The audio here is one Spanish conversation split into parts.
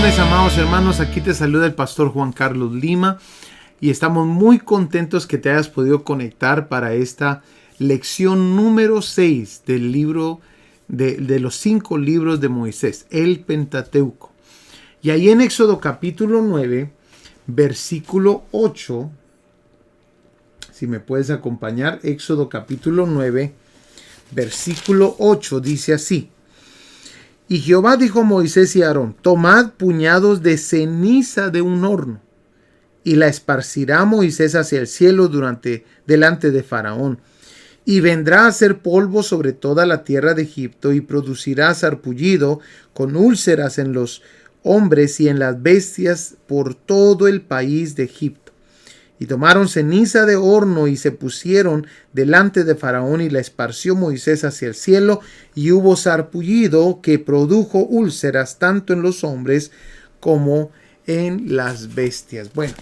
Bendiciones, amados hermanos. Aquí te saluda el pastor Juan Carlos Lima y estamos muy contentos que te hayas podido conectar para esta lección número 6 del libro de los 5 libros de Moisés, el Pentateuco. Y ahí en Éxodo capítulo 9, versículo 8, si me puedes acompañar, Éxodo capítulo 9, versículo 8 dice así: Y Jehová dijo a Moisés y a Aarón: tomad puñados de ceniza de un horno, y la esparcirá Moisés hacia el cielo delante de Faraón, y vendrá a hacer polvo sobre toda la tierra de Egipto, y producirá sarpullido con úlceras en los hombres y en las bestias por todo el país de Egipto. Y tomaron ceniza de horno y se pusieron delante de Faraón, y la esparció Moisés hacia el cielo, y hubo sarpullido que produjo úlceras tanto en los hombres como en las bestias. Bueno,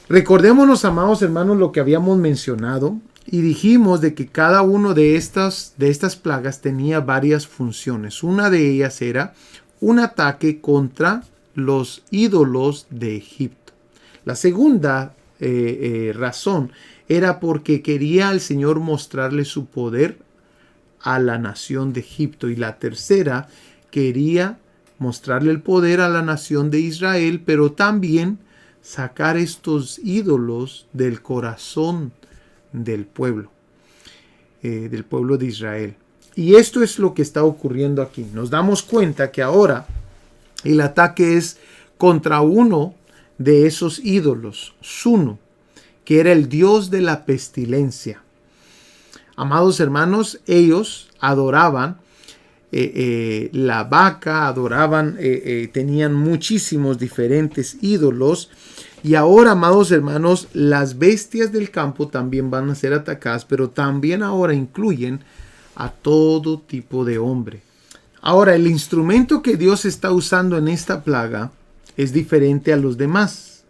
recordémonos, amados hermanos, lo que habíamos mencionado y dijimos de que cada uno de estas plagas tenía varias funciones. Una de ellas era un ataque contra los ídolos de Egipto. La segunda razón era porque quería el Señor mostrarle su poder a la nación de Egipto. Y la tercera, quería mostrarle el poder a la nación de Israel, pero también sacar estos ídolos del corazón del pueblo de Israel. Y esto es lo que está ocurriendo aquí. Nos damos cuenta que ahora el ataque es contra uno de esos ídolos, Suno, que era el dios de la pestilencia. Amados hermanos, ellos adoraban la vaca, tenían muchísimos diferentes ídolos. Y ahora, amados hermanos, las bestias del campo también van a ser atacadas, pero también ahora incluyen a todo tipo de hombre. Ahora, el instrumento que Dios está usando en esta plaga es diferente a los demás.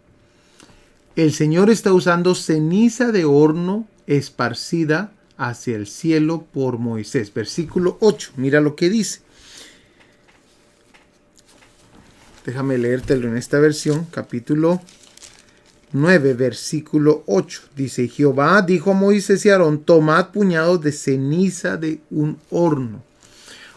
El Señor está usando ceniza de horno esparcida hacia el cielo por Moisés. Versículo 8, mira lo que dice. Déjame leértelo en esta versión, capítulo 9, versículo 8. Dice: Jehová dijo a Moisés y a Aarón: tomad puñados de ceniza de un horno.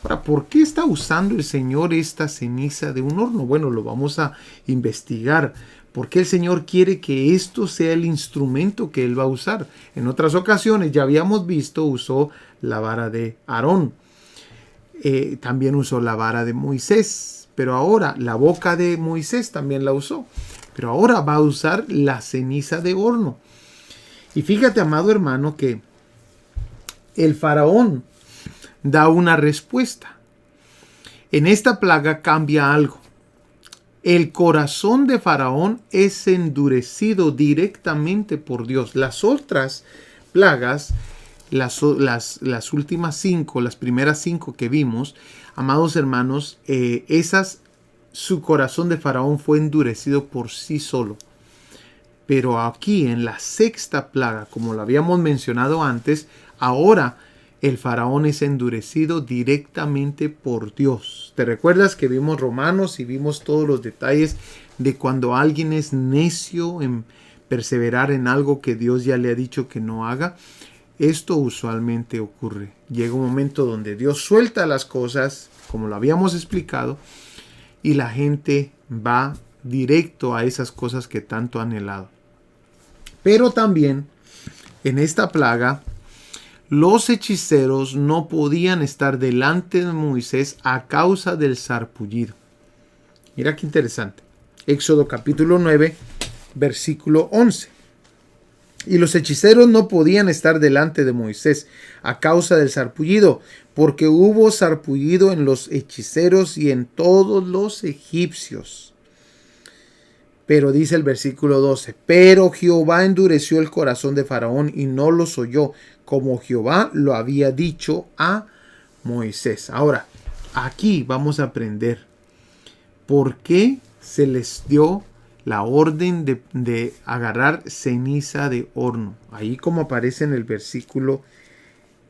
Ahora, ¿por qué está usando el Señor esta ceniza de un horno? Bueno, lo vamos a investigar. ¿Por qué el Señor quiere que esto sea el instrumento que Él va a usar? En otras ocasiones, ya habíamos visto, usó la vara de Aarón. También usó la vara de Moisés. Pero ahora, la boca de Moisés también la usó. Pero ahora va a usar la ceniza de horno. Y fíjate, amado hermano, que el faraón da una respuesta. En esta plaga cambia algo. El corazón de Faraón es endurecido directamente por Dios. Las otras plagas, las últimas 5, las primeras 5 que vimos, amados hermanos, su corazón de Faraón fue endurecido por sí solo. Pero aquí en la sexta plaga, como lo habíamos mencionado antes, ahora el faraón es endurecido directamente por Dios. ¿Te recuerdas que vimos Romanos y vimos todos los detalles de cuando alguien es necio en perseverar en algo que Dios ya le ha dicho que no haga? Esto usualmente ocurre. Llega un momento donde Dios suelta las cosas, como lo habíamos explicado, y la gente va directo a esas cosas que tanto ha anhelado. Pero también en esta plaga, los hechiceros no podían estar delante de Moisés a causa del sarpullido. Mira qué interesante. Éxodo capítulo 9, versículo 11. Y los hechiceros no podían estar delante de Moisés a causa del sarpullido, porque hubo sarpullido en los hechiceros y en todos los egipcios. Pero dice el versículo 12, pero Jehová endureció el corazón de Faraón y no los oyó, como Jehová lo había dicho a Moisés. Ahora, aquí vamos a aprender por qué se les dio la orden de agarrar ceniza de horno. Ahí como aparece en el versículo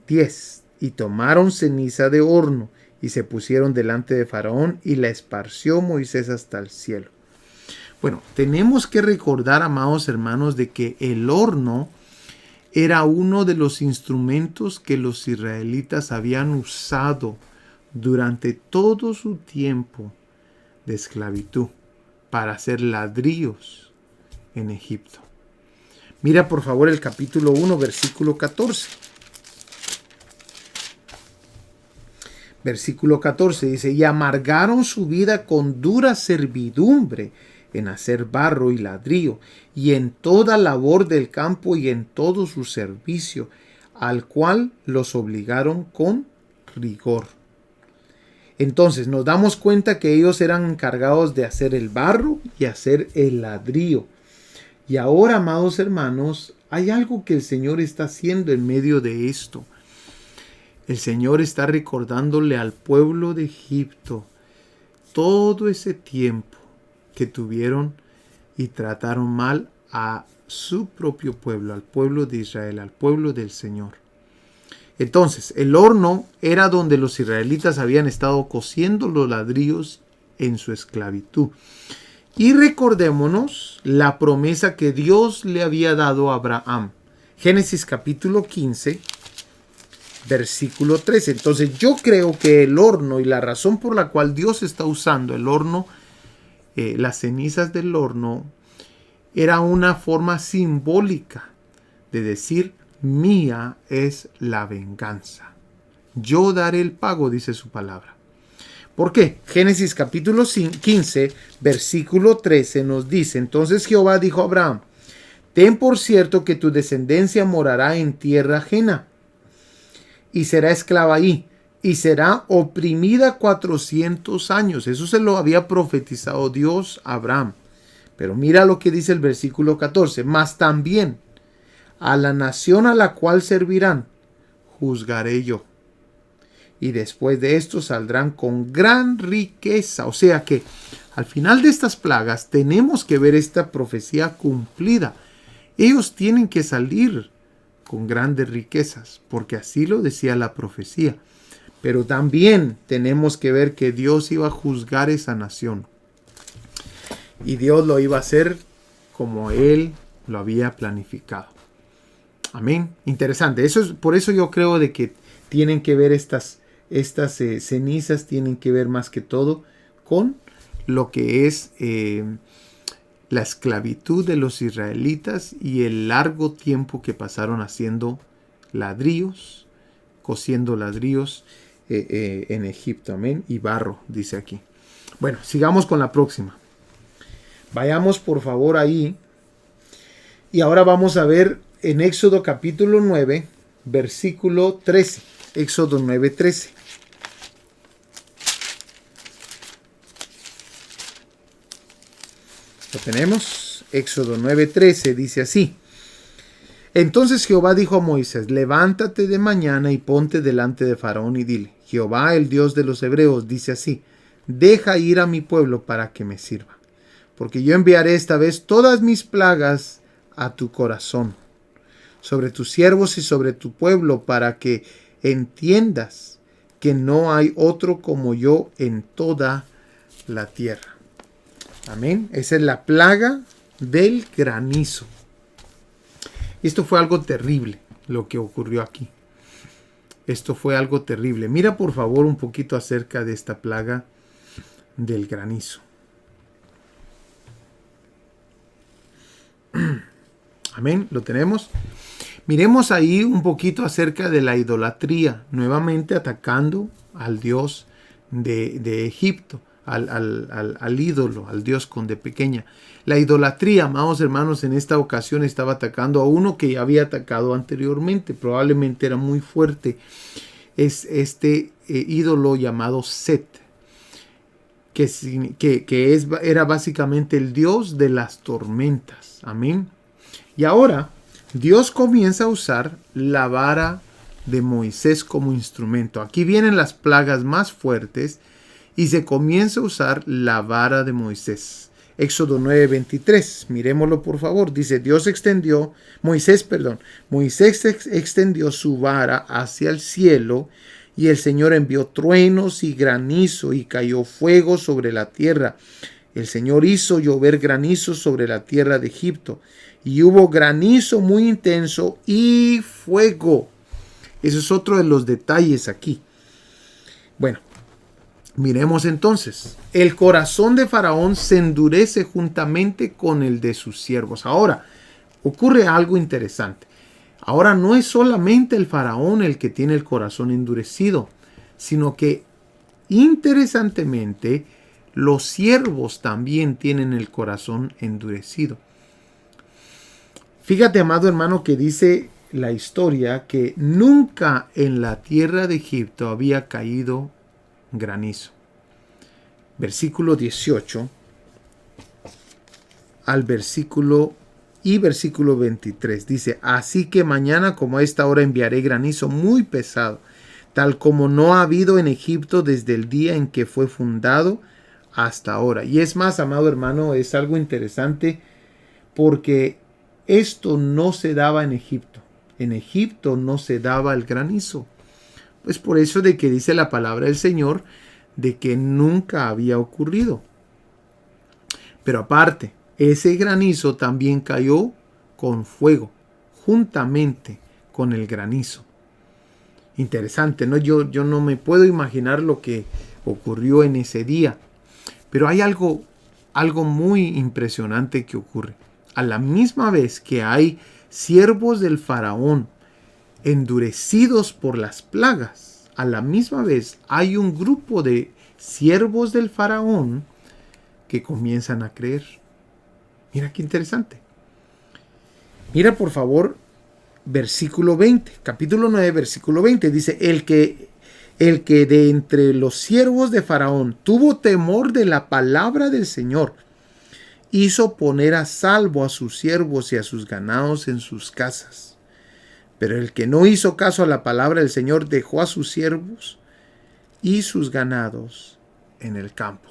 10. Y tomaron ceniza de horno y se pusieron delante de Faraón y la esparció Moisés hasta el cielo. Bueno, tenemos que recordar, amados hermanos, de que el horno era uno de los instrumentos que los israelitas habían usado durante todo su tiempo de esclavitud para hacer ladrillos en Egipto. Mira por favor el capítulo 1, versículo 14. Versículo 14 dice, y amargaron su vida con dura servidumbre en hacer barro y ladrillo, y en toda labor del campo y en todo su servicio, al cual los obligaron con rigor. Entonces nos damos cuenta que ellos eran encargados de hacer el barro y hacer el ladrillo. Y ahora, amados hermanos, hay algo que el Señor está haciendo en medio de esto. El Señor está recordándole al pueblo de Egipto todo ese tiempo que tuvieron y trataron mal a su propio pueblo, al pueblo de Israel, al pueblo del Señor. Entonces, el horno era donde los israelitas habían estado cociendo los ladrillos en su esclavitud. Y recordémonos la promesa que Dios le había dado a Abraham. Génesis capítulo 15, versículo 13. Entonces yo creo que el horno y la razón por la cual Dios está usando el horno, las cenizas del horno, era una forma simbólica de decir, mía es la venganza. Yo daré el pago, dice su palabra. ¿Por qué? Génesis capítulo 15, versículo 13 nos dice, entonces Jehová dijo a Abraham, ten por cierto que tu descendencia morará en tierra ajena y será esclava ahí y será oprimida 400 años. Eso se lo había profetizado Dios a Abraham. Pero mira lo que dice el versículo 14, mas también a la nación a la cual servirán, juzgaré yo. Y después de esto saldrán con gran riqueza. O sea que al final de estas plagas tenemos que ver esta profecía cumplida. Ellos tienen que salir con grandes riquezas, porque así lo decía la profecía. Pero también tenemos que ver que Dios iba a juzgar esa nación. Y Dios lo iba a hacer como Él lo había planificado. Amén. Interesante. Por eso yo creo de que tienen que ver estas cenizas, tienen que ver más que todo con lo que es la esclavitud de los israelitas y el largo tiempo que pasaron haciendo ladrillos, cosiendo ladrillos en Egipto. Amén. Y barro, dice aquí. Bueno, sigamos con la próxima. Vayamos por favor ahí. Y ahora vamos a ver en Éxodo capítulo 9, versículo 13. Éxodo 9, 13. Lo tenemos. Éxodo 9, 13 dice así. Entonces Jehová dijo a Moisés, levántate de mañana y ponte delante de Faraón y dile, Jehová, el Dios de los hebreos, dice así, deja ir a mi pueblo para que me sirva, porque yo enviaré esta vez todas mis plagas a tu corazón, sobre tus siervos y sobre tu pueblo, para que entiendas que no hay otro como yo en toda la tierra. Amén. Esa es la plaga del granizo. Esto fue algo terrible lo que ocurrió aquí. Esto fue algo terrible. Mira por favor un poquito acerca de esta plaga del granizo. Amén. ¿Lo tenemos? Miremos ahí un poquito acerca de la idolatría, nuevamente atacando al Dios de Egipto, al ídolo, al Dios con D pequeña. La idolatría, amados hermanos, en esta ocasión estaba atacando a uno que ya había atacado anteriormente, probablemente era muy fuerte. Es este ídolo llamado Set, era básicamente el Dios de las tormentas. Amén. Y ahora Dios comienza a usar la vara de Moisés como instrumento. Aquí vienen las plagas más fuertes y se comienza a usar la vara de Moisés. Éxodo 9:23, miremoslo por favor. Dice, Moisés extendió su vara hacia el cielo Y el Señor envió truenos y granizo y cayó fuego sobre la tierra. El Señor hizo llover granizo sobre la tierra de Egipto. Y hubo granizo muy intenso y fuego. Eso es otro de los detalles aquí. Bueno, miremos entonces. El corazón de Faraón se endurece juntamente con el de sus siervos. Ahora, ocurre algo interesante. Ahora no es solamente el faraón el que tiene el corazón endurecido, sino que interesantemente los siervos también tienen el corazón endurecido. Fíjate, amado hermano, que dice la historia que nunca en la tierra de Egipto había caído granizo. Versículo 18 al versículo 23 dice: así que mañana como a esta hora enviaré granizo muy pesado, tal como no ha habido en Egipto desde el día en que fue fundado hasta ahora. Y es más, amado hermano, es algo interesante porque esto no se daba en Egipto. En Egipto no se daba el granizo. Pues por eso de que dice la palabra del Señor de que nunca había ocurrido. Pero aparte, ese granizo también cayó con fuego, juntamente con el granizo. Interesante, ¿no? Yo no me puedo imaginar lo que ocurrió en ese día. Pero hay algo muy impresionante que ocurre. A la misma vez que hay siervos del faraón endurecidos por las plagas, a la misma vez hay un grupo de siervos del faraón que comienzan a creer. Mira qué interesante. Mira por favor versículo 20, capítulo 9, versículo 20. Dice: el que de entre los siervos de Faraón tuvo temor de la palabra del Señor, hizo poner a salvo a sus siervos y a sus ganados en sus casas. Pero el que no hizo caso a la palabra del Señor dejó a sus siervos y sus ganados en el campo.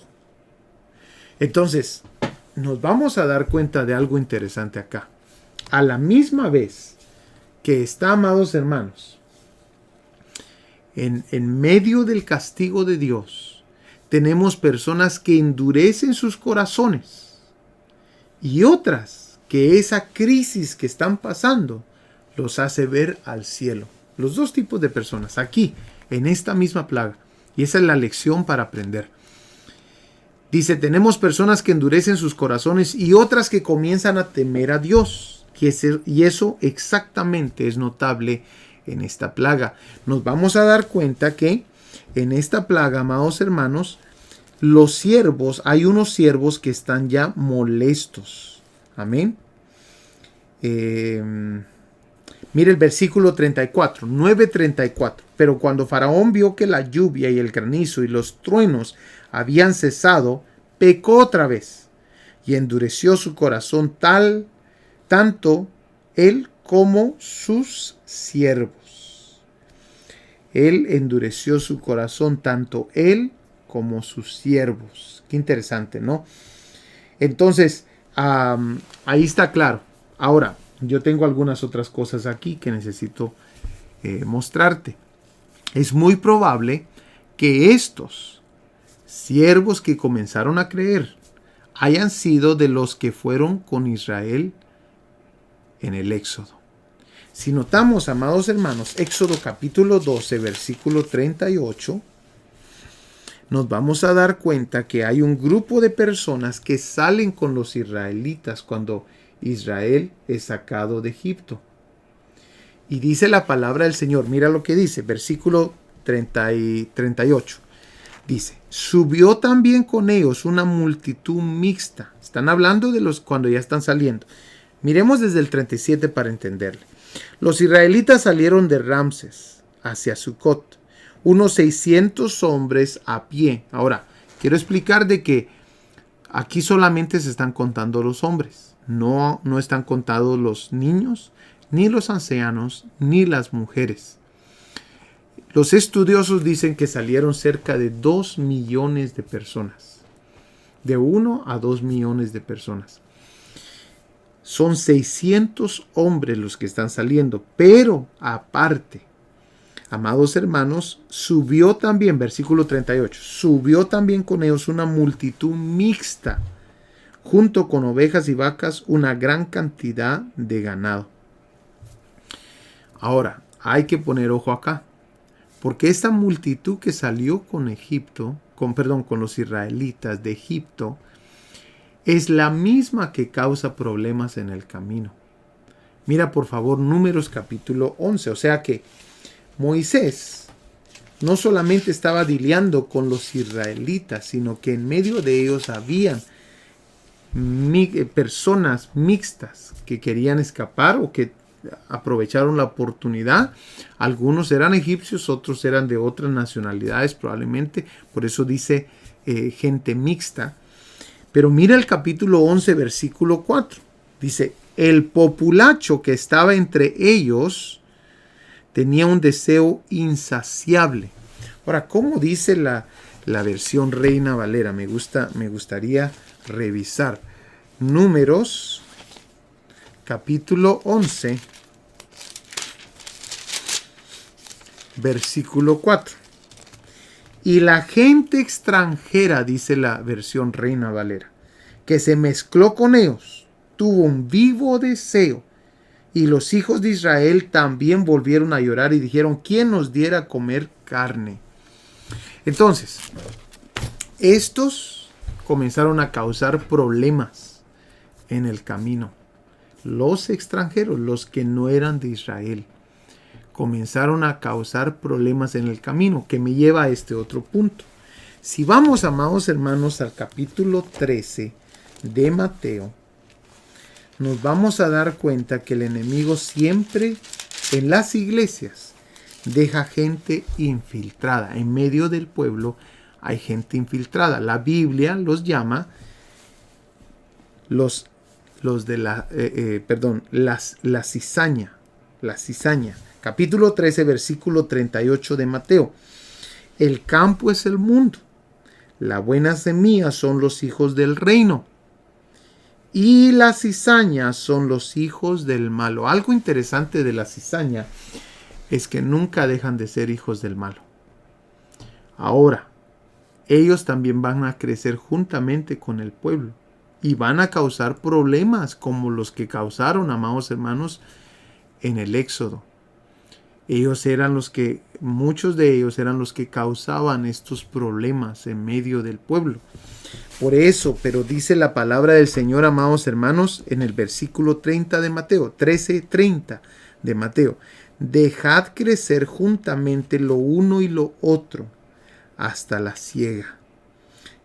Entonces, nos vamos a dar cuenta de algo interesante acá. A la misma vez que está, amados hermanos, en medio del castigo de Dios, tenemos personas que endurecen sus corazones y otras que esa crisis que están pasando los hace ver al cielo. Los dos tipos de personas aquí, en esta misma plaga. Y esa es la lección para aprender. Dice, tenemos personas que endurecen sus corazones y otras que comienzan a temer a Dios. Y eso exactamente es notable en esta plaga. Nos vamos a dar cuenta que en esta plaga, amados hermanos, los siervos, hay unos siervos que están ya molestos. Amén. Mire el versículo 34, 9:34. Pero cuando Faraón vio que la lluvia y el granizo y los truenos habían cesado, pecó otra vez y endureció su corazón tanto él como sus siervos. Él endureció su corazón, tanto él como sus siervos. Qué interesante, ¿no? Entonces, ahí está claro. Ahora, yo tengo algunas otras cosas aquí que necesito mostrarte. Es muy probable que estos siervos que comenzaron a creer hayan sido de los que fueron con Israel en el Éxodo. Si notamos, amados hermanos, Éxodo capítulo 12, versículo 38, nos vamos a dar cuenta que hay un grupo de personas que salen con los israelitas cuando Israel es sacado de Egipto. Y dice la palabra del Señor, mira lo que dice, versículo 38. Dice, subió también con ellos una multitud mixta. Están hablando de los cuando ya están saliendo. Miremos desde el 37 para entenderle. Los israelitas salieron de Ramses hacia Sucot, unos 600 hombres a pie. Ahora, quiero explicar de que aquí solamente se están contando los hombres. No están contados los niños, ni los ancianos, ni las mujeres. Los estudiosos dicen que salieron cerca de 2 millones de personas. De 1 a 2 millones de personas. Son 600 hombres los que están saliendo, pero aparte amados hermanos, subió también, versículo 38, subió también con ellos una multitud mixta, junto con ovejas y vacas, una gran cantidad de ganado. Ahora, hay que poner ojo acá, porque esta multitud que salió con con los israelitas de Egipto, es la misma que causa problemas en el camino. Mira por favor Números capítulo 11, o sea que Moisés no solamente estaba lidiando con los israelitas, sino que en medio de ellos habían personas mixtas que querían escapar o que aprovecharon la oportunidad. Algunos eran egipcios, otros eran de otras nacionalidades probablemente, por eso dice gente mixta. Pero mira el capítulo 11, versículo 4. Dice, el populacho que estaba entre ellos tenía un deseo insaciable. Ahora, ¿cómo dice la versión Reina Valera? Me gustaría revisar. Números, capítulo 11, versículo 4. Y la gente extranjera, dice la versión Reina Valera, que se mezcló con ellos, tuvo un vivo deseo. Y los hijos de Israel también volvieron a llorar y dijeron, ¿quién nos diera a comer carne? Entonces, estos comenzaron a causar problemas en el camino. Los extranjeros, los que no eran de Israel, comenzaron a causar problemas en el camino, que me lleva a este otro punto. Si vamos, amados hermanos, al capítulo 13 de Mateo, nos vamos a dar cuenta que el enemigo siempre en las iglesias deja gente infiltrada. En medio del pueblo hay gente infiltrada. La Biblia los llama la cizaña. La cizaña. Capítulo 13, versículo 38 de Mateo. El campo es el mundo. La buena semilla son los hijos del reino. Y la cizaña son los hijos del malo. Algo interesante de la cizaña es que nunca dejan de ser hijos del malo. Ahora, ellos también van a crecer juntamente con el pueblo. Y van a causar problemas como los que causaron, amados hermanos, en el Éxodo. Muchos de ellos eran los que causaban estos problemas en medio del pueblo. Por eso, pero dice la palabra del Señor, amados hermanos, en el versículo 30 de Mateo, 13:30 de Mateo, dejad crecer juntamente lo uno y lo otro hasta la siega.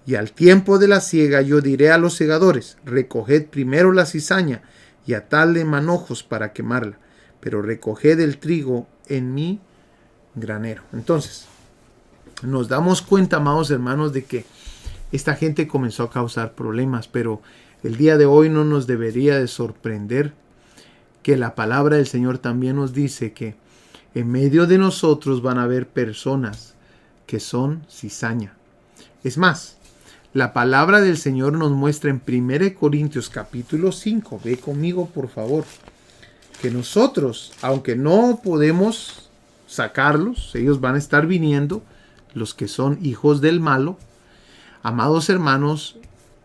Y al tiempo de la siega yo diré a los segadores, recoged primero la cizaña y atadle manojos para quemarla, pero recoged el trigo en mi granero. Entonces, nos damos cuenta, amados hermanos, de que esta gente comenzó a causar problemas, pero el día de hoy no nos debería de sorprender que la palabra del Señor también nos dice que en medio de nosotros van a haber personas que son cizaña. Es más, la palabra del Señor nos muestra en 1 Corintios capítulo 5, ve conmigo por favor, que nosotros, aunque no podemos sacarlos, ellos van a estar viniendo, los que son hijos del malo, amados hermanos,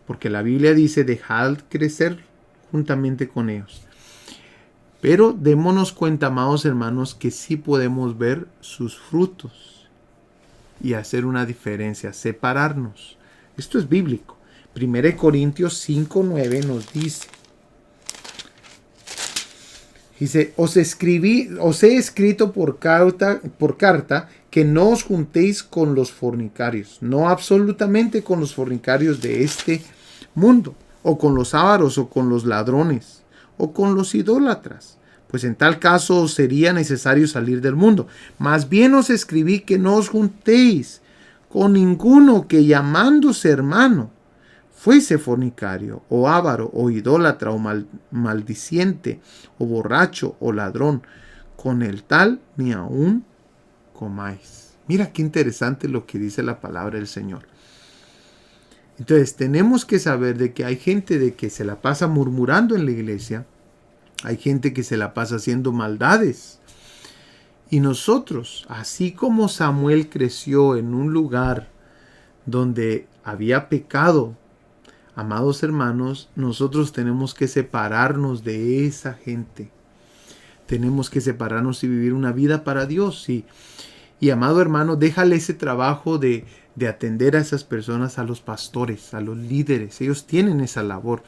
porque la Biblia dice, dejad crecer juntamente con ellos. Pero démonos cuenta, amados hermanos, que sí podemos ver sus frutos y hacer una diferencia, separarnos. Esto es bíblico. 1 Corintios 5:9 nos dice, os he escrito por carta que no os juntéis con los fornicarios, no absolutamente con los fornicarios de este mundo, o con los ávaros, o con los ladrones, o con los idólatras, pues en tal caso os sería necesario salir del mundo. Más bien os escribí que no os juntéis con ninguno que llamándose hermano fuese fornicario, o avaro, o idólatra, o maldiciente, o borracho, o ladrón. Con el tal ni aún comáis. Mira qué interesante lo que dice la palabra del Señor. Entonces tenemos que saber de que hay gente de que se la pasa murmurando en la iglesia. Hay gente que se la pasa haciendo maldades. Y nosotros, así como Samuel creció en un lugar donde había pecado, amados hermanos, nosotros tenemos que separarnos de esa gente. Tenemos que separarnos y vivir una vida para Dios. Y amado hermano, déjale ese trabajo de atender a esas personas, a los pastores, a los líderes. Ellos tienen esa labor.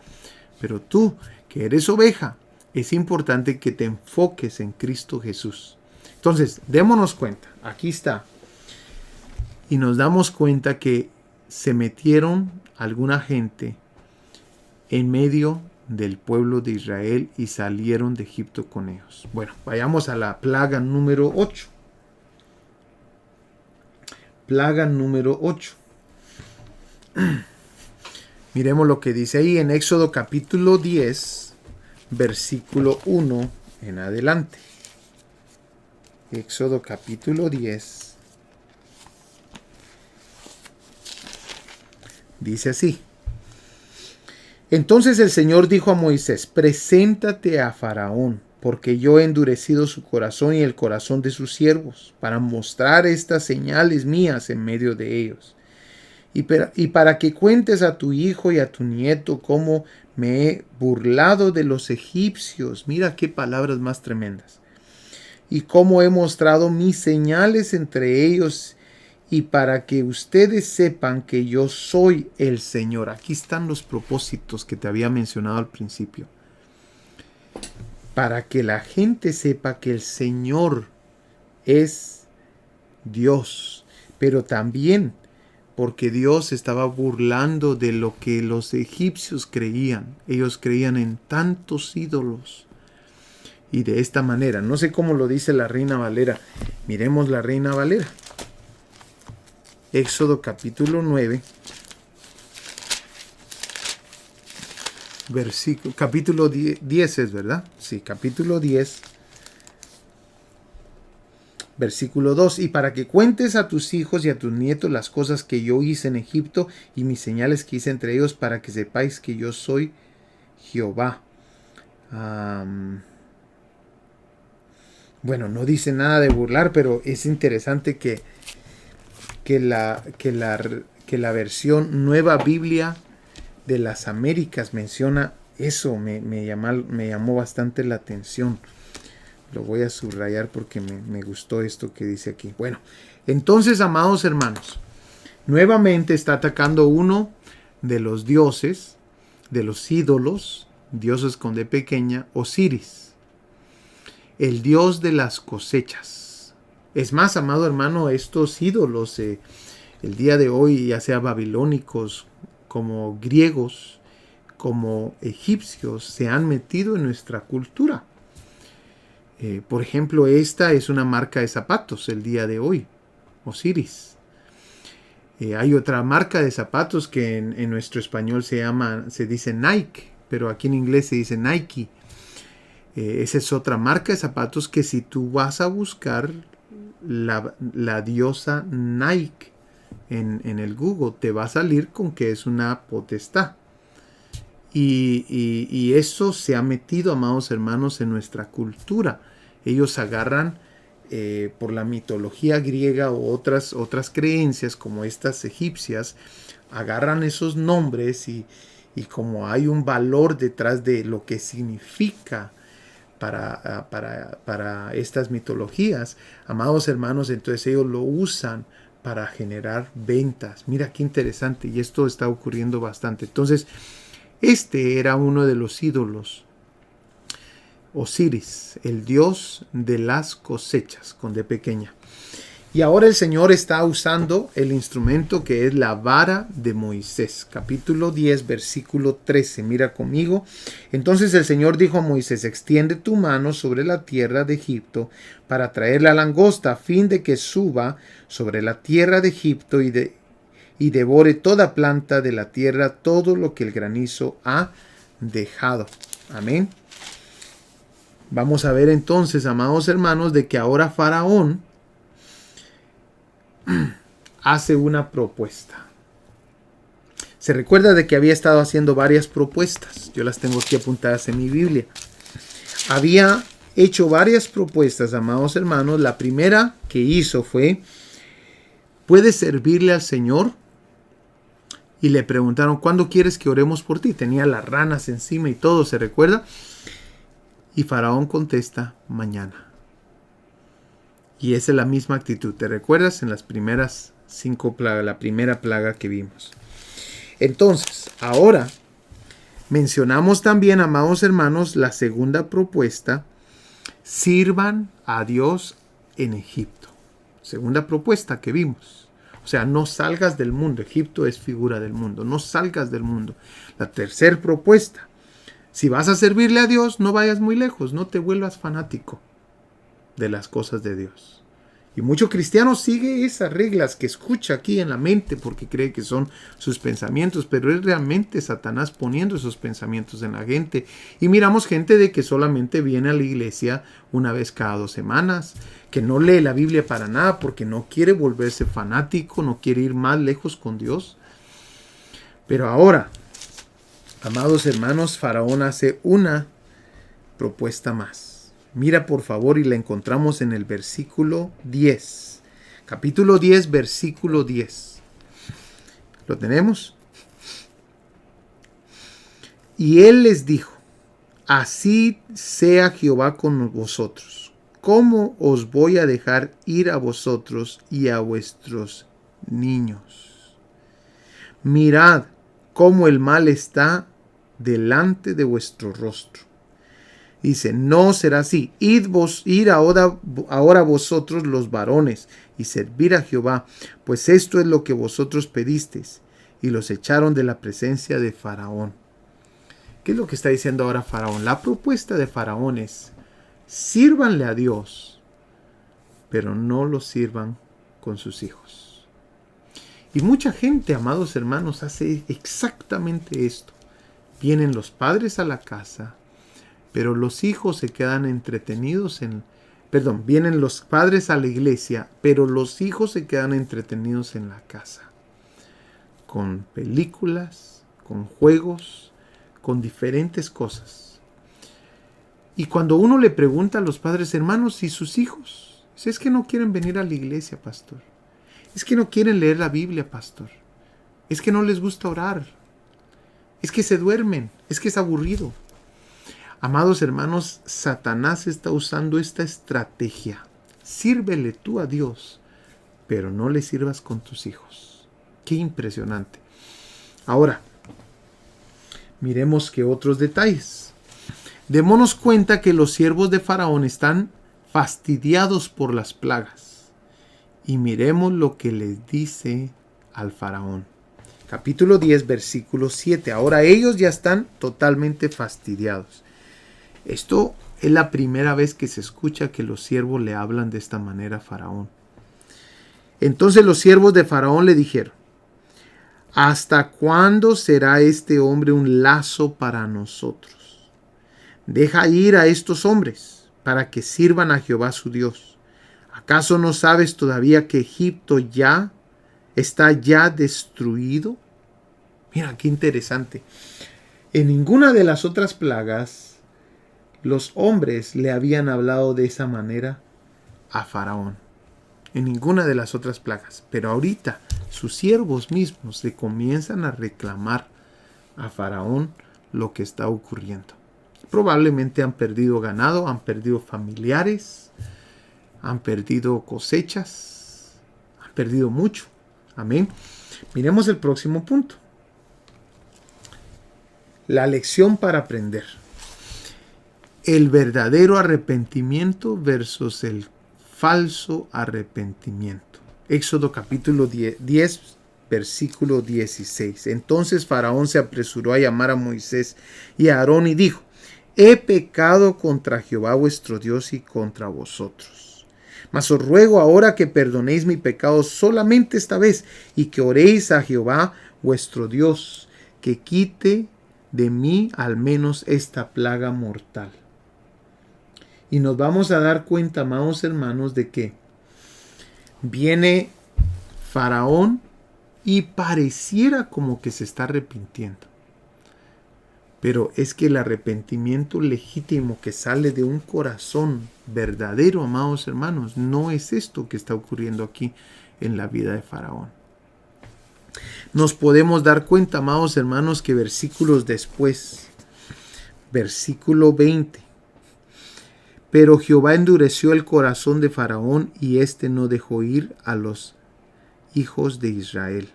Pero tú, que eres oveja, es importante que te enfoques en Cristo Jesús. Entonces, démonos cuenta. Aquí está. Y nos damos cuenta que se metieron alguna gente en medio del pueblo de Israel y salieron de Egipto con ellos. Bueno, vayamos a la plaga número 8. Plaga número 8. Miremos lo que dice ahí en Éxodo capítulo 10, versículo 1 en adelante. Éxodo capítulo 10. Dice así. Entonces el Señor dijo a Moisés, preséntate a Faraón, porque yo he endurecido su corazón y el corazón de sus siervos, para mostrar estas señales mías en medio de ellos. Y para que cuentes a tu hijo y a tu nieto cómo me he burlado de los egipcios. Mira qué palabras más tremendas. Y cómo he mostrado mis señales entre ellos, y para que ustedes sepan que yo soy el Señor. Aquí están los propósitos que te había mencionado al principio. Para que la gente sepa que el Señor es Dios, pero también porque Dios estaba burlando de lo que los egipcios creían. Ellos creían en tantos ídolos. Y de esta manera, no sé cómo lo dice la Reina Valera. Miremos la Reina Valera. Éxodo capítulo 9. Capítulo 10 es, ¿verdad? Sí, capítulo 10. Versículo 2, y para que cuentes a tus hijos y a tus nietos las cosas que yo hice en Egipto y mis señales que hice entre ellos, para que sepáis que yo soy Jehová. Bueno, no dice nada de burlar, pero es interesante que la versión Nueva Biblia de las Américas menciona eso. Me llamó bastante la atención. Lo voy a subrayar porque me gustó esto que dice aquí. Bueno, entonces, amados hermanos, nuevamente está atacando uno de los dioses, de los ídolos, dioses con D pequeña, Osiris, el dios de las cosechas. Es más, amado hermano, estos ídolos, el día de hoy, ya sea babilónicos, como griegos, como egipcios, se han metido en nuestra cultura. Por ejemplo, esta es una marca de zapatos el día de hoy, Osiris. Hay otra marca de zapatos que en nuestro español se dice Nike, pero aquí en inglés se dice Nike. Esa es otra marca de zapatos que si tú vas a buscar la diosa Nike en el Google, te va a salir con que es una potestad. Y eso se ha metido, amados hermanos, en nuestra cultura. Ellos agarran por la mitología griega o otras creencias como estas egipcias, agarran esos nombres y como hay un valor detrás de lo que significa para estas mitologías, amados hermanos, entonces ellos lo usan para generar ventas. Mira qué interesante, y esto está ocurriendo bastante. Entonces, este era uno de los ídolos, Osiris, el dios de las cosechas, con D pequeña. Y ahora el Señor está usando el instrumento que es la vara de Moisés. Capítulo 10, versículo 13. Mira conmigo. Entonces el Señor dijo a Moisés, extiende tu mano sobre la tierra de Egipto para traer la langosta, a fin de que suba sobre la tierra de Egipto y devore toda planta de la tierra, todo lo que el granizo ha dejado. Amén. Vamos a ver entonces, amados hermanos, de que ahora Faraón hace una propuesta. Se recuerda de que había estado haciendo varias propuestas. Yo las tengo aquí apuntadas en mi Biblia. Había hecho varias propuestas, amados hermanos. La primera que hizo fue: ¿puedes servirle al Señor? Y le preguntaron: ¿cuándo quieres que oremos por ti? Tenía las ranas encima y todo, ¿se recuerda? Y Faraón contesta: mañana. Y esa es la misma actitud. ¿Te recuerdas? En las primeras 5 plagas, la primera plaga que vimos. Entonces, ahora mencionamos también, amados hermanos, la segunda propuesta: sirvan a Dios en Egipto. Segunda propuesta que vimos. O sea, no salgas del mundo. Egipto es figura del mundo. No salgas del mundo. La tercera propuesta: si vas a servirle a Dios, no vayas muy lejos. No te vuelvas fanático de las cosas de Dios. Y mucho cristiano sigue esas reglas que escucha aquí en la mente porque cree que son sus pensamientos, pero es realmente Satanás poniendo esos pensamientos en la gente. Y miramos gente de que solamente viene a la iglesia una vez cada 2 semanas, que no lee la Biblia para nada porque no quiere volverse fanático, no quiere ir más lejos con Dios. Pero ahora, amados hermanos, Faraón hace una propuesta más. Mira por favor, y la encontramos en el versículo 10. Capítulo 10, versículo 10. ¿Lo tenemos? Y él les dijo: así sea Jehová con vosotros. ¿Cómo os voy a dejar ir a vosotros y a vuestros niños? Mirad cómo el mal está delante de vuestro rostro. Dice: no será así. Ir ahora vosotros los varones y servir a Jehová, pues esto es lo que vosotros pedisteis. Y los echaron de la presencia de Faraón. ¿Qué es lo que está diciendo ahora Faraón? La propuesta de Faraón es: sírvanle a Dios, pero no lo sirvan con sus hijos. Y mucha gente, amados hermanos, hace exactamente esto. Vienen los padres a la casa, pero los hijos se quedan entretenidos vienen los padres a la iglesia, pero los hijos se quedan entretenidos en la casa. Con películas, con juegos, con diferentes cosas. Y cuando uno le pregunta a los padres: hermanos, ¿y sus hijos? Es que no quieren venir a la iglesia, pastor. Es que no quieren leer la Biblia, pastor. Es que no les gusta orar. Es que se duermen. Es que es aburrido. Amados hermanos, Satanás está usando esta estrategia. Sírvele tú a Dios, pero no le sirvas con tus hijos. Qué impresionante. Ahora, miremos qué otros detalles. Démonos cuenta que los siervos de Faraón están fastidiados por las plagas. Y miremos lo que les dice al Faraón. Capítulo 10, versículo 7. Ahora ellos ya están totalmente fastidiados. Esto es la primera vez que se escucha que los siervos le hablan de esta manera a Faraón. Entonces los siervos de Faraón le dijeron: ¿hasta cuándo será este hombre un lazo para nosotros? Deja ir a estos hombres para que sirvan a Jehová su Dios. ¿Acaso no sabes todavía que Egipto ya está destruido? Mira qué interesante. En ninguna de las otras plagas los hombres le habían hablado de esa manera a Faraón. En ninguna de las otras plagas. Pero ahorita sus siervos mismos le comienzan a reclamar a Faraón lo que está ocurriendo. Probablemente han perdido ganado, han perdido familiares, han perdido cosechas, han perdido mucho. Amén. Miremos el próximo punto. La lección para aprender. El verdadero arrepentimiento versus el falso arrepentimiento. Éxodo capítulo 10, versículo 16. Entonces Faraón se apresuró a llamar a Moisés y a Aarón y dijo: he pecado contra Jehová vuestro Dios y contra vosotros. Mas os ruego ahora que perdonéis mi pecado solamente esta vez y que oréis a Jehová vuestro Dios, que quite de mí al menos esta plaga mortal. Y nos vamos a dar cuenta, amados hermanos, de que viene Faraón y pareciera como que se está arrepintiendo. Pero es que el arrepentimiento legítimo que sale de un corazón verdadero, amados hermanos, no es esto que está ocurriendo aquí en la vida de Faraón. Nos podemos dar cuenta, amados hermanos, que versículos después, versículo 20, pero Jehová endureció el corazón de Faraón y éste no dejó ir a los hijos de Israel.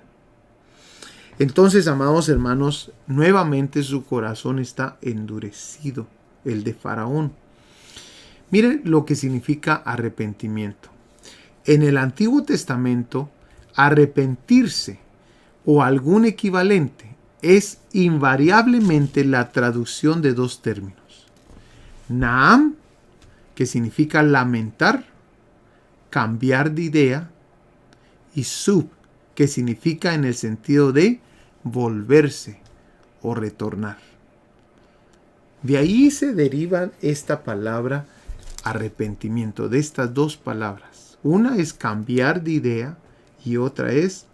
Entonces, amados hermanos, nuevamente su corazón está endurecido, el de Faraón. Miren lo que significa arrepentimiento. En el Antiguo Testamento, arrepentirse o algún equivalente es invariablemente la traducción de dos términos. Naam, que significa lamentar, cambiar de idea, y sub, que significa en el sentido de volverse o retornar. De ahí se deriva esta palabra arrepentimiento, de estas dos palabras. Una es cambiar de idea y otra es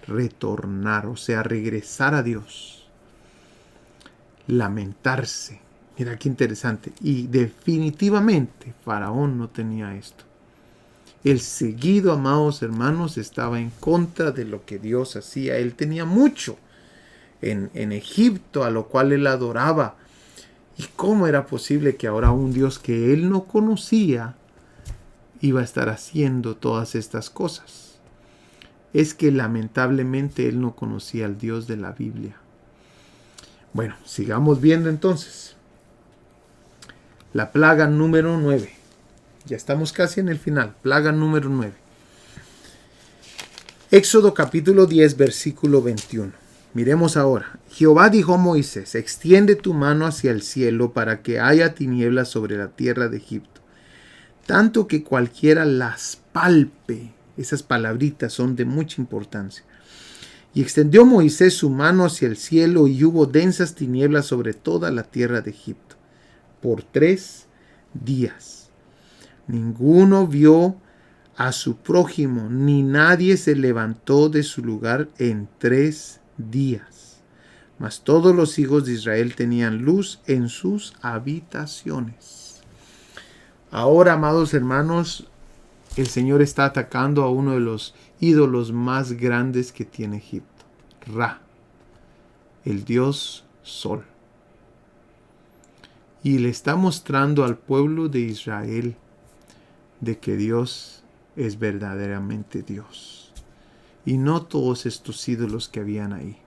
retornar, o sea, regresar a Dios. Lamentarse. Mira qué interesante. Y definitivamente Faraón no tenía esto. El seguido, amados hermanos, estaba en contra de lo que Dios hacía. Él tenía mucho en Egipto, a lo cual él adoraba. ¿Y cómo era posible que ahora un Dios que él no conocía iba a estar haciendo todas estas cosas? Es que lamentablemente él no conocía al Dios de la Biblia. Bueno, sigamos viendo entonces. La plaga número 9. Ya estamos casi en el final. Plaga número 9. Éxodo capítulo 10, versículo 21. Miremos ahora. Jehová dijo a Moisés: extiende tu mano hacia el cielo para que haya tinieblas sobre la tierra de Egipto, tanto que cualquiera las palpe. Esas palabritas son de mucha importancia. Y extendió Moisés su mano hacia el cielo y hubo densas tinieblas sobre toda la tierra de Egipto por 3 días. Ninguno vio a su prójimo, ni nadie se levantó de su lugar en 3 días. Mas todos los hijos de Israel tenían luz en sus habitaciones. Ahora, amados hermanos, el Señor está atacando a uno de los ídolos más grandes que tiene Egipto, Ra, el dios Sol. Y le está mostrando al pueblo de Israel de que Dios es verdaderamente Dios y no todos estos ídolos que habían ahí.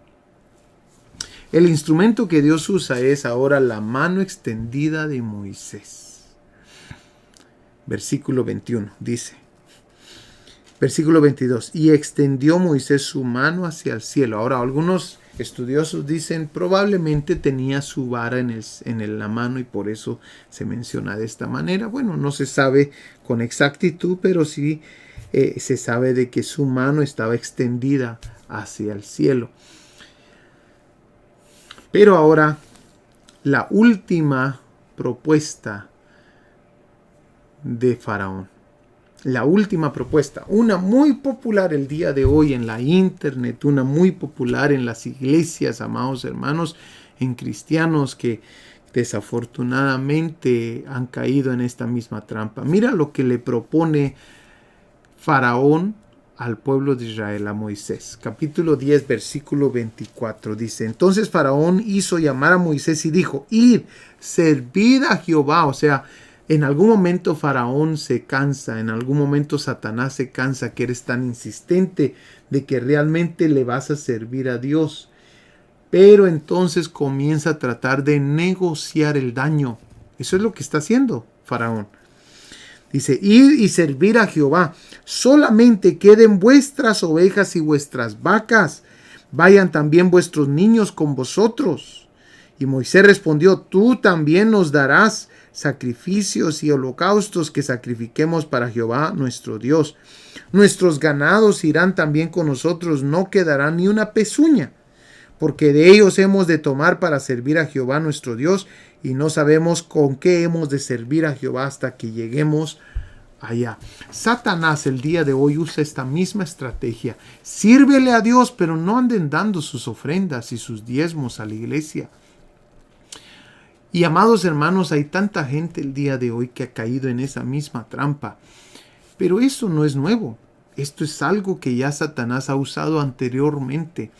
El instrumento que Dios usa es ahora la mano extendida de Moisés. Versículo 21 dice, versículo 22, y extendió Moisés su mano hacia el cielo. Ahora algunos estudiosos dicen probablemente tenía su vara en la mano y por eso se menciona de esta manera. Bueno, no se sabe con exactitud, pero sí se sabe de que su mano estaba extendida hacia el cielo. Pero ahora la última propuesta de Faraón. La última propuesta, una muy popular el día de hoy en la internet, una muy popular en las iglesias, amados hermanos, en cristianos que desafortunadamente han caído en esta misma trampa. Mira lo que le propone Faraón al pueblo de Israel, a Moisés. Capítulo 10, versículo 24 dice, entonces Faraón hizo llamar a Moisés y dijo, id, servid a Jehová. O sea, en algún momento Faraón se cansa, en algún momento Satanás se cansa que eres tan insistente de que realmente le vas a servir a Dios. Pero entonces comienza a tratar de negociar el daño. Eso es lo que está haciendo Faraón. Dice, id y servir a Jehová. Solamente queden vuestras ovejas y vuestras vacas. Vayan también vuestros niños con vosotros. Y Moisés respondió, tú también nos darás sacrificios y holocaustos que sacrifiquemos para Jehová nuestro Dios. Nuestros ganados irán también con nosotros, no quedará ni una pezuña, porque de ellos hemos de tomar para servir a Jehová nuestro Dios, y no sabemos con qué hemos de servir a Jehová hasta que lleguemos allá. Satanás el día de hoy usa esta misma estrategia. Sírvele a Dios, pero no anden dando sus ofrendas y sus diezmos a la iglesia. Y amados hermanos, hay tanta gente el día de hoy que ha caído en esa misma trampa. Pero eso no es nuevo. Esto es algo que ya Satanás ha usado anteriormente.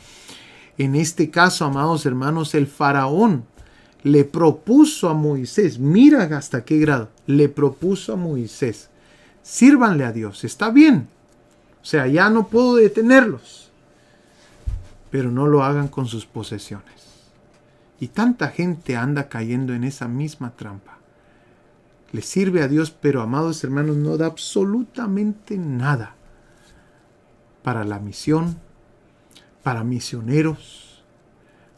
En este caso, amados hermanos, el faraón le propuso a Moisés, mira hasta qué grado, le propuso a Moisés, sírvanle a Dios, está bien. O sea, ya no puedo detenerlos, pero no lo hagan con sus posesiones. Y tanta gente anda cayendo en esa misma trampa. Le sirve a Dios, pero amados hermanos, no da absolutamente nada para la misión, para misioneros,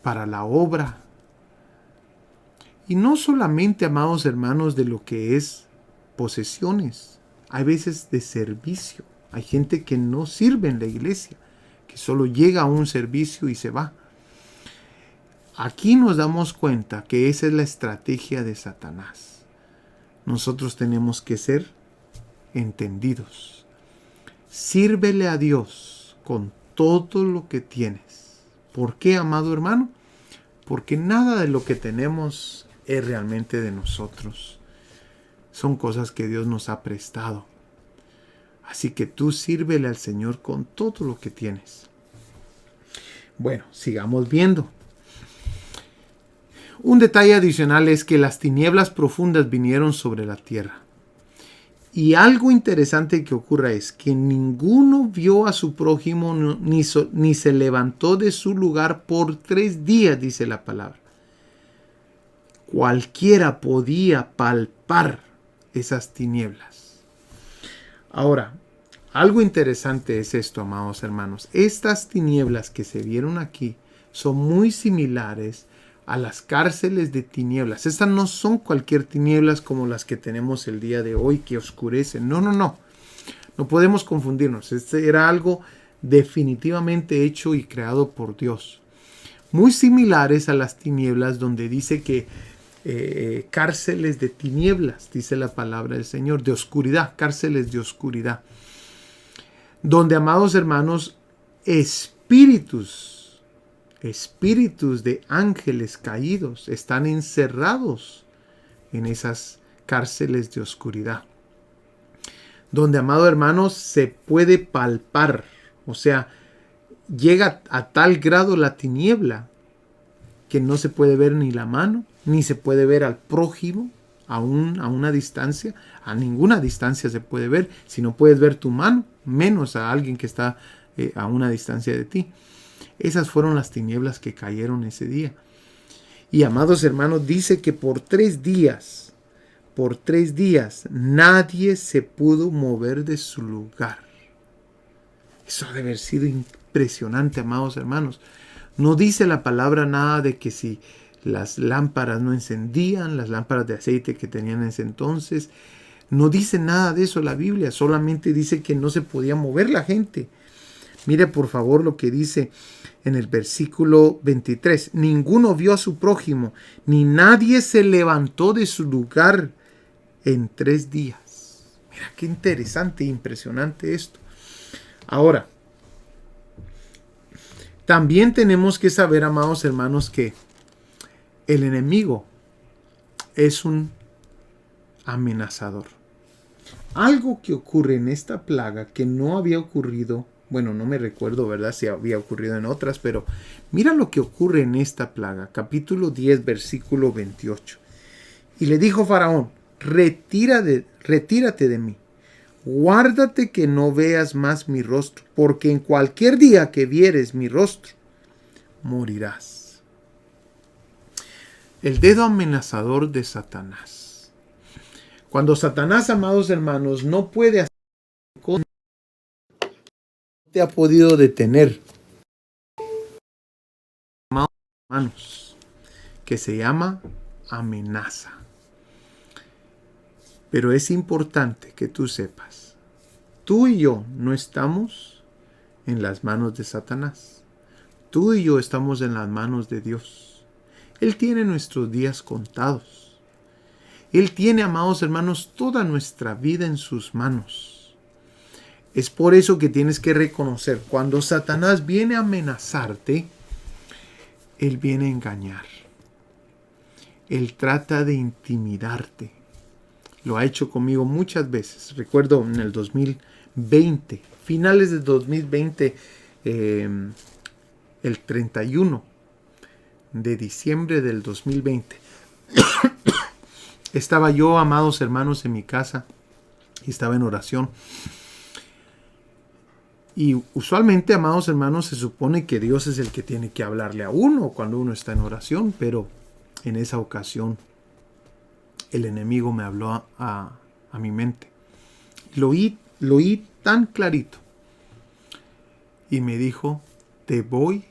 para la obra. Y no solamente, amados hermanos, de lo que es posesiones. Hay veces de servicio. Hay gente que no sirve en la iglesia, que solo llega a un servicio y se va. Aquí nos damos cuenta que esa es la estrategia de Satanás. Nosotros tenemos que ser entendidos. Sírvele a Dios con todo lo que tienes. ¿Por qué, amado hermano? Porque nada de lo que tenemos es realmente de nosotros. Son cosas que Dios nos ha prestado. Así que tú sírvele al Señor con todo lo que tienes. Bueno, sigamos viendo. Un detalle adicional es que las tinieblas profundas vinieron sobre la tierra. Y algo interesante que ocurre es que ninguno vio a su prójimo ni se levantó de su lugar por 3 días, dice la palabra. Cualquiera podía palpar esas tinieblas. Ahora, algo interesante es esto, amados hermanos. Estas tinieblas que se vieron aquí son muy similares a las cárceles de tinieblas. Estas no son cualquier tinieblas como las que tenemos el día de hoy que oscurecen. No. No podemos confundirnos. Este era algo definitivamente hecho y creado por Dios. Muy similares a las tinieblas donde dice que cárceles de tinieblas, dice la palabra del Señor, de oscuridad, cárceles de oscuridad. Donde, amados hermanos, espíritus de ángeles caídos están encerrados en esas cárceles de oscuridad. Donde, amados hermanos, se puede palpar, o sea, llega a tal grado la tiniebla que no se puede ver ni la mano, ni se puede ver al prójimo a una distancia. A ninguna distancia se puede ver. Si no puedes ver tu mano, menos a alguien que está a una distancia de ti. Esas fueron las tinieblas que cayeron ese día. Y, amados hermanos, dice que por 3 días, nadie se pudo mover de su lugar. Eso ha de haber sido impresionante, amados hermanos. No dice la palabra nada de que si las lámparas no encendían, las lámparas de aceite que tenían en ese entonces. No dice nada de eso la Biblia, solamente dice que no se podía mover la gente. Mire por favor lo que dice en el versículo 23. Ninguno vio a su prójimo, ni nadie se levantó de su lugar en 3 días. Mira qué interesante e impresionante esto. Ahora, también tenemos que saber, amados hermanos, que el enemigo es un amenazador. Algo que ocurre en esta plaga que no había ocurrido, bueno, no me recuerdo, ¿verdad?, si había ocurrido en otras, pero mira lo que ocurre en esta plaga. Capítulo 10, versículo 28. Y le dijo Faraón, retírate de mí. Guárdate que no veas más mi rostro, porque en cualquier día que vieres mi rostro, morirás. El dedo amenazador de Satanás. Cuando Satanás, amados hermanos, no puede hacer cosas, no te ha podido detener, amados hermanos, que se llama amenaza. Pero es importante que tú sepas, tú y yo no estamos en las manos de Satanás. Tú y yo estamos en las manos de Dios. Él tiene nuestros días contados. Él tiene, amados hermanos, toda nuestra vida en sus manos. Es por eso que tienes que reconocer, cuando Satanás viene a amenazarte, él viene a engañar. Él trata de intimidarte. Lo ha hecho conmigo muchas veces. Recuerdo en el 2020, finales de 2020, el 31 de diciembre del 2020. Estaba yo, amados hermanos, en mi casa y estaba en oración. Y usualmente, amados hermanos, se supone que Dios es el que tiene que hablarle a uno cuando uno está en oración, pero en esa ocasión el enemigo me habló a mi mente. Lo oí tan clarito y me dijo: te voy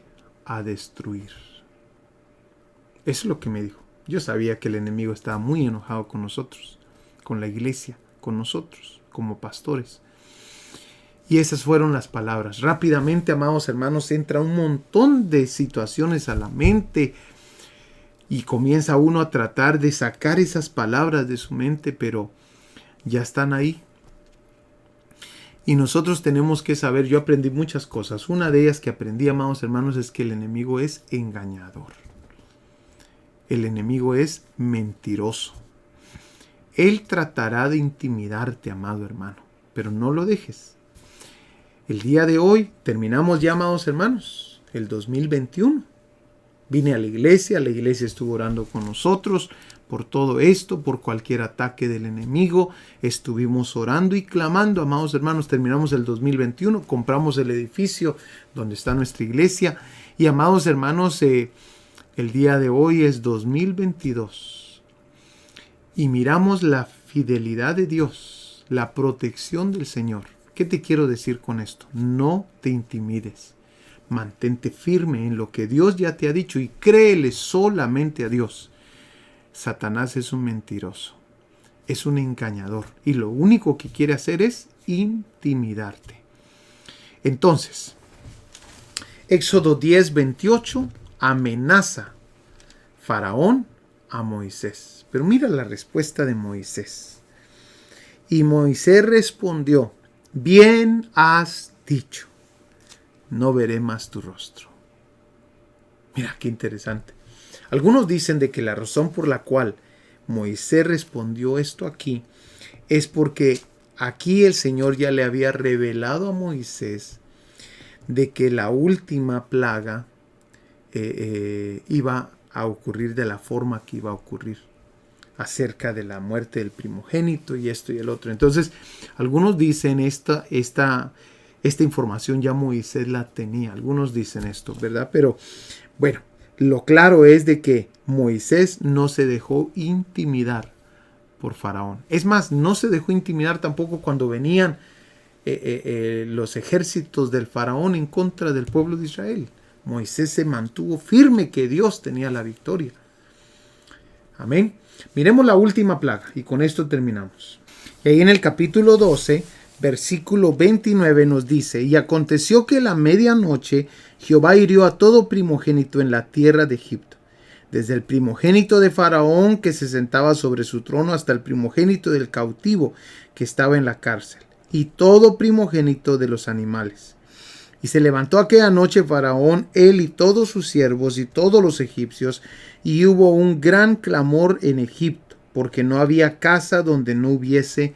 a destruir. Eso es lo que me dijo. Yo sabía que el enemigo estaba muy enojado con nosotros, con la iglesia, con nosotros, como pastores. Y esas fueron las palabras. Rápidamente, amados hermanos, entra un montón de situaciones a la mente y comienza uno a tratar de sacar esas palabras de su mente, pero ya están ahí. Y nosotros tenemos que saber, yo aprendí muchas cosas. Una de ellas que aprendí, amados hermanos, es que el enemigo es engañador. El enemigo es mentiroso. Él tratará de intimidarte, amado hermano, pero no lo dejes. El día de hoy terminamos ya, amados hermanos, el 2021. Vine a la iglesia estuvo orando con nosotros por todo esto, por cualquier ataque del enemigo. Estuvimos orando y clamando, amados hermanos. Terminamos el 2021, compramos el edificio donde está nuestra iglesia. Y, amados hermanos, el día de hoy es 2022. Y miramos la fidelidad de Dios, la protección del Señor. ¿Qué te quiero decir con esto? No te intimides. Mantente firme en lo que Dios ya te ha dicho y créele solamente a Dios. Satanás es un mentiroso, es un engañador y lo único que quiere hacer es intimidarte. Entonces, Éxodo 10:28 amenaza Faraón a Moisés. Pero mira la respuesta de Moisés. Y Moisés respondió: bien has dicho, no veré más tu rostro. Mira qué interesante. Algunos dicen de que la razón por la cual Moisés respondió esto aquí es porque aquí el Señor ya le había revelado a Moisés de que la última plaga iba a ocurrir de la forma que iba a ocurrir, acerca de la muerte del primogénito y esto y el otro. Entonces, algunos dicen esta información ya Moisés la tenía. Algunos dicen esto, ¿verdad? Pero bueno, lo claro es de que Moisés no se dejó intimidar por Faraón. Es más, no se dejó intimidar tampoco cuando venían los ejércitos del Faraón en contra del pueblo de Israel. Moisés se mantuvo firme que Dios tenía la victoria. Amén. Miremos la última plaga y con esto terminamos. Y ahí en el capítulo 12, versículo 29 nos dice: y aconteció que a la medianoche Jehová hirió a todo primogénito en la tierra de Egipto, desde el primogénito de Faraón que se sentaba sobre su trono hasta el primogénito del cautivo que estaba en la cárcel, y todo primogénito de los animales. Y se levantó aquella noche Faraón, él y todos sus siervos y todos los egipcios, y hubo un gran clamor en Egipto, porque no había casa donde no hubiese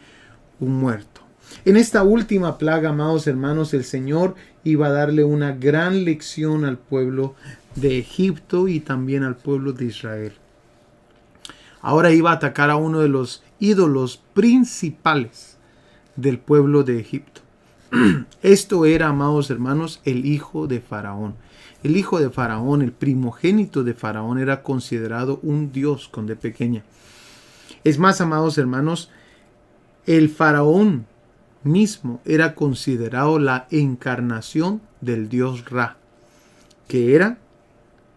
un muerto. En esta última plaga, amados hermanos, el Señor iba a darle una gran lección al pueblo de Egipto y también al pueblo de Israel. Ahora iba a atacar a uno de los ídolos principales del pueblo de Egipto. Esto era, amados hermanos, el hijo de Faraón. El hijo de Faraón, el primogénito de Faraón, era considerado un dios con D pequeña. Es más, amados hermanos, el Faraón mismo era considerado la encarnación del dios Ra, que era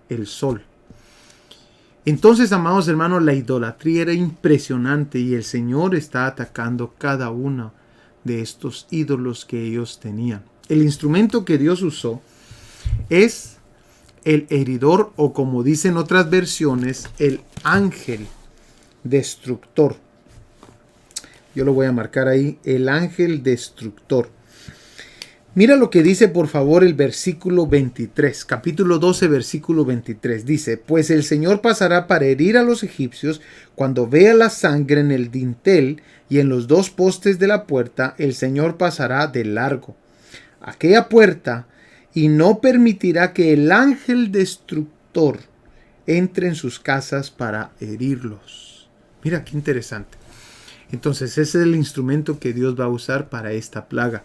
el sol. Entonces, amados hermanos, la idolatría era impresionante y el Señor está atacando cada uno de estos ídolos que ellos tenían. El instrumento que Dios usó es el heridor, o como dicen otras versiones, el ángel destructor. Yo lo voy a marcar ahí, el ángel destructor. Mira lo que dice por favor el versículo 23, capítulo 12, versículo 23. Dice, pues el Señor pasará para herir a los egipcios cuando vea la sangre en el dintel y en los dos postes de la puerta, el Señor pasará de largo aquella puerta y no permitirá que el ángel destructor entre en sus casas para herirlos. Mira qué interesante. Entonces ese es el instrumento que Dios va a usar para esta plaga.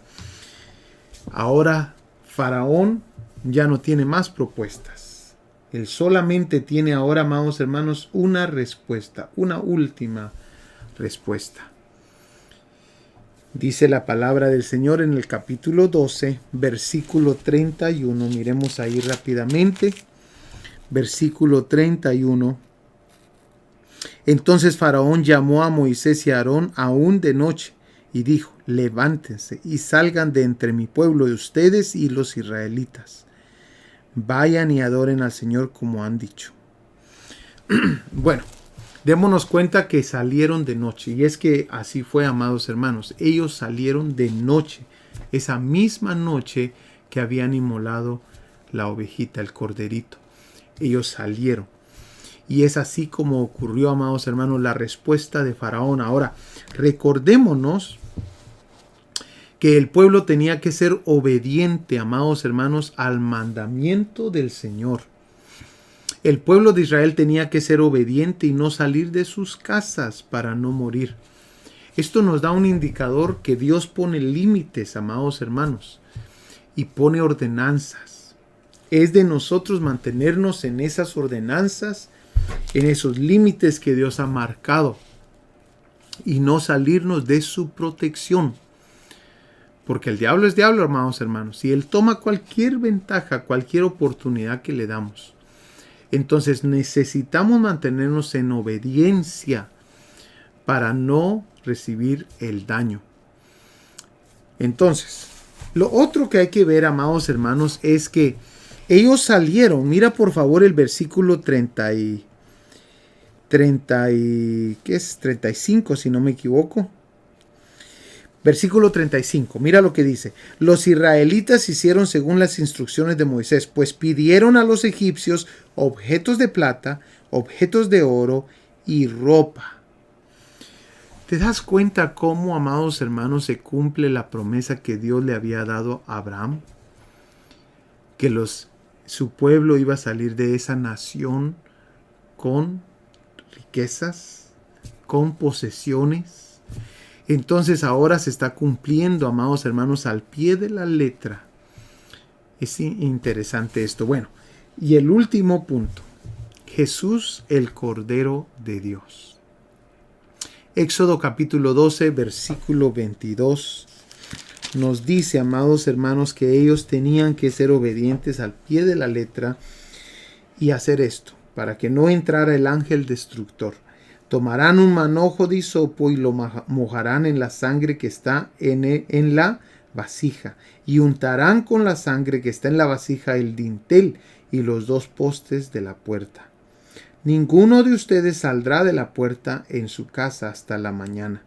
Ahora Faraón ya no tiene más propuestas. Él solamente tiene ahora, amados hermanos, una respuesta, una última respuesta. Dice la palabra del Señor en el capítulo 12, versículo 31. Miremos ahí rápidamente. Versículo 31. Entonces Faraón llamó a Moisés y a Aarón aún de noche y dijo, levántense y salgan de entre mi pueblo de ustedes y los israelitas. Vayan y adoren al Señor como han dicho. Bueno, démonos cuenta que salieron de noche. Y es que así fue, amados hermanos. Ellos salieron de noche. Esa misma noche que habían inmolado la ovejita, el corderito. Ellos salieron. Y es así como ocurrió, amados hermanos, la respuesta de Faraón. Ahora, recordémonos que el pueblo tenía que ser obediente, amados hermanos, al mandamiento del Señor. El pueblo de Israel tenía que ser obediente y no salir de sus casas para no morir. Esto nos da un indicador que Dios pone límites, amados hermanos, y pone ordenanzas. Es de nosotros mantenernos en esas ordenanzas, en esos límites que Dios ha marcado y no salirnos de su protección. Porque el diablo es diablo, amados hermanos, y él toma cualquier ventaja, cualquier oportunidad que le damos. Entonces necesitamos mantenernos en obediencia para no recibir el daño. Entonces, lo otro que hay que ver, amados hermanos, es que ellos salieron. Mira por favor el versículo 35, si no me equivoco. Versículo 35, mira lo que dice. Los israelitas hicieron según las instrucciones de Moisés, pues pidieron a los egipcios objetos de plata, objetos de oro y ropa. ¿Te das cuenta cómo, amados hermanos, se cumple la promesa que Dios le había dado a Abraham? Que su pueblo iba a salir de esa nación con riquezas, con posesiones. Entonces ahora se está cumpliendo, amados hermanos, al pie de la letra. Es interesante esto. Bueno, y el último punto. Jesús, el Cordero de Dios. Éxodo capítulo 12, versículo 22. Nos dice, amados hermanos, que ellos tenían que ser obedientes al pie de la letra y hacer esto, para que no entrara el ángel destructor. Tomarán un manojo de hisopo y lo mojarán en la sangre que está en la vasija, y untarán con la sangre que está en la vasija el dintel y los dos postes de la puerta. Ninguno de ustedes saldrá de la puerta en su casa hasta la mañana,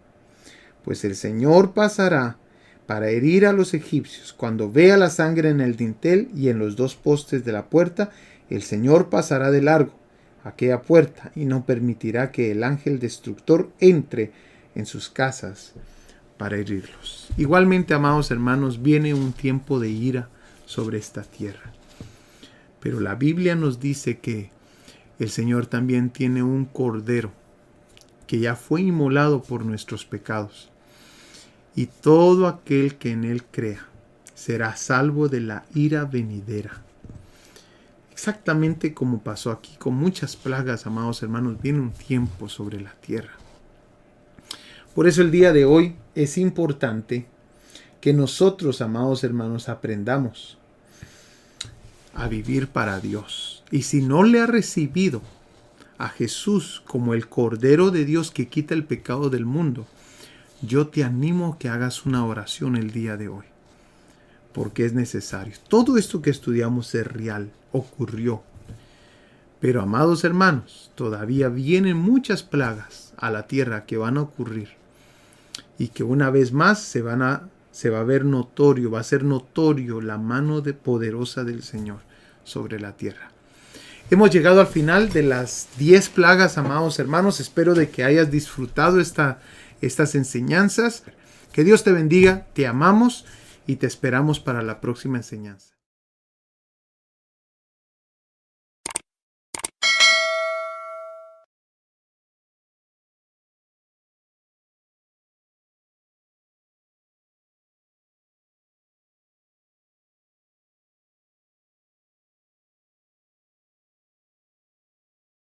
pues el Señor pasará para herir a los egipcios. Cuando vea la sangre en el dintel y en los dos postes de la puerta, el Señor pasará de largo aquella puerta y no permitirá que el ángel destructor entre en sus casas para herirlos. Igualmente, amados hermanos, viene un tiempo de ira sobre esta tierra. Pero la Biblia nos dice que el Señor también tiene un cordero que ya fue inmolado por nuestros pecados. Y todo aquel que en él crea será salvo de la ira venidera. Exactamente como pasó aquí con muchas plagas, amados hermanos, viene un tiempo sobre la tierra. Por eso el día de hoy es importante que nosotros, amados hermanos, aprendamos a vivir para Dios. Y si no le ha recibido a Jesús como el Cordero de Dios que quita el pecado del mundo, yo te animo a que hagas una oración el día de hoy. Porque es necesario. Todo esto que estudiamos es real, ocurrió. Pero, amados hermanos, todavía vienen muchas plagas a la tierra que van a ocurrir y que una vez más se van a se va a ver notorio, va a ser notorio la mano poderosa del Señor sobre la tierra. Hemos llegado al final de las 10 plagas, amados hermanos. Espero de que hayas disfrutado estas enseñanzas. Que Dios te bendiga, te amamos y te esperamos para la próxima enseñanza.